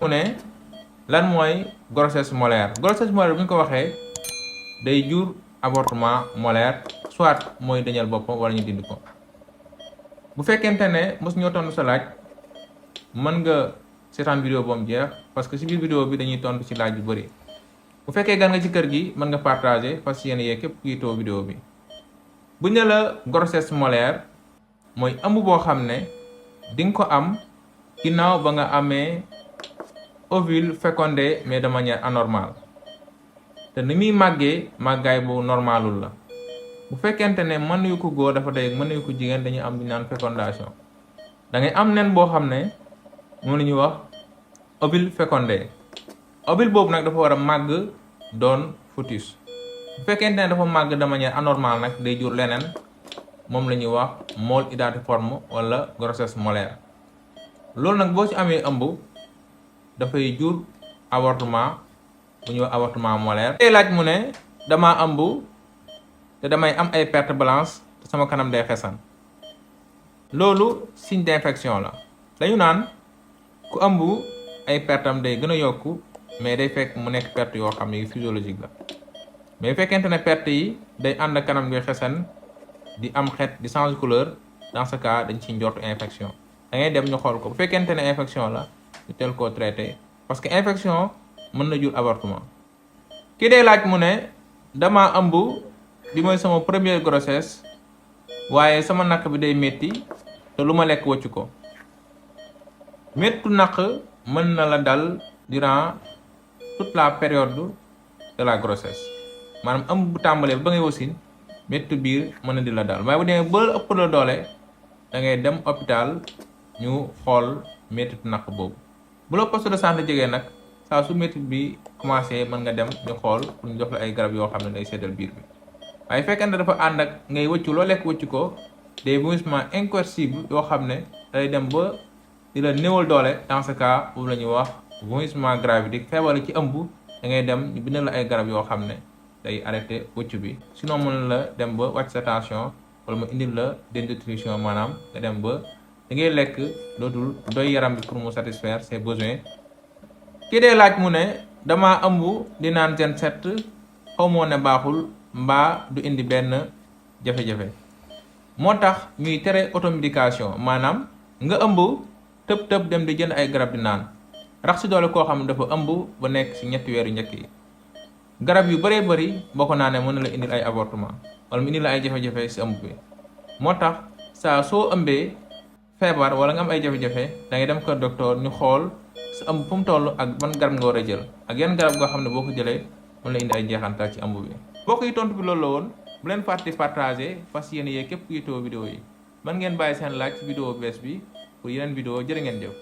mu ne lan mooy grossesse molaire bu ñu ko waxee day jur avortement molaire soit mooy dañal boppam wala ñu dindi ko. bu fekkente ne mos ñoo tontu sa laaj mën nga seetaan vidéo boobu jeex parce que ci biir vidéo bi dañuy tontu ci laaj yu bari. bu fekkee gan nga ci kër gi mën nga partager fas yéene yee képp kuy too vidéo bi. bu ñu la grossesse molaire mooy ëmb boo xam ne di nga ko am ginnaaw ba nga amee ovule fécondé mais de manière anormale te ni muy màggee màggaay bu normalul la. bu fekkente ne mën yu ko góor dafa day mën yu ko jigéen dañuy am lu ñu naan fécondation da ngay am nen boo xam ne moom la ñuy wax ovule fécondé ovule boobu nag dafa war a màgg doon fœtus. bu fekkente ne dafa màgg de manière anormale nag day jur leneen moom la ñuy wax môle idatiforme wala grossesse molaire. loolu nag boo ci amee ëmb dafay jur avortement bu ñuy wax avortement molaire. tey laaj mu ne damaa ëmb te damay am ay perte blanche te sama kanam day xesan loolu signe d'infection la. dañu naan ku ëmb ay pertam day gën a yokku mais day fekk mu nekk perte yoo xam ne physiologique la. mais fekkente ne perte yi day ànd ak kanam gi xesan di am xet di changer couleur dans ce cas dañ ci njortu infection da ngay dem ñu xool ko bu fekkente ne infection la ñu teel koo traité parce que infection mën na jur avortement. kii day laaj mu ne dama ëmb bi mooy sama première grossesse waaye sama naq bi day métti te lu ma lekk wëccu ko. méttu naq mën na la dal durant toute la période de la grossesse maanaam ëmb bu tàmbalee ba ngay wasin méttu biir mën na di la dal waaye bu demee ba ëpp la doole da ngay dem hôpital ñu xool méttitu naq boobu. bu la poste de santé jegee nag saa su métti bi commencé mën nga dem ñu xool pour ñu jox la ay garab yoo xam ne day seddal biir bi. waaye fekkente dafa ànd ak ngay wëccu loo lekk wëccu ko des vomissements incoercibles yoo xam ne day dem ba di la néewal doole dans ce cas boobu la ñuy wax vomissement gravidique feebar ci ëmb da ngay dem ñu bindal la ay garab yoo xam ne day arrêté wëccu bi sinon mën la dem ba wàcc sa tension wala mu indil la dénutrition maanaam nga dem ba da ngay lekk dootul doy yaram bi pour mu satisfaire ses besoins. kii dee laaj mu ne dama ëmb di naan Gen 7 xaw moo ne baaxul mbaa du indi benn jafe-jafe moo tax ñuy tere automédication maanaam nga ëmb tëb dem di jënd ay garab di naan rax si doole koo xam ne dafa ëmb ba nekk si ñetti weeru njëkk yi. garab yu bëree bëri boo ko naanee mën na la indil ay avortement wala mu indil la ay jafe-jafe si ëmb bi moo tax saa soo ëmbee feebar wala nga am ay jafe-jafe da ngay dem kër docteur ñu xool sa ëmb fu mu toll ak ban garab nga war a jël ak yan garab goo xam ne boo ko jëlee mën la indi ay jeexantal ci ëmb bi. mbokk yi tontu bi loolu la woon bu leen fàtte partager fas yéene yee képp ku yittewoo vidéo yi mën ngeen bàyyi seen laaj ci vidéo bees bi pour yeneen vidéo jërë ngeen jëf.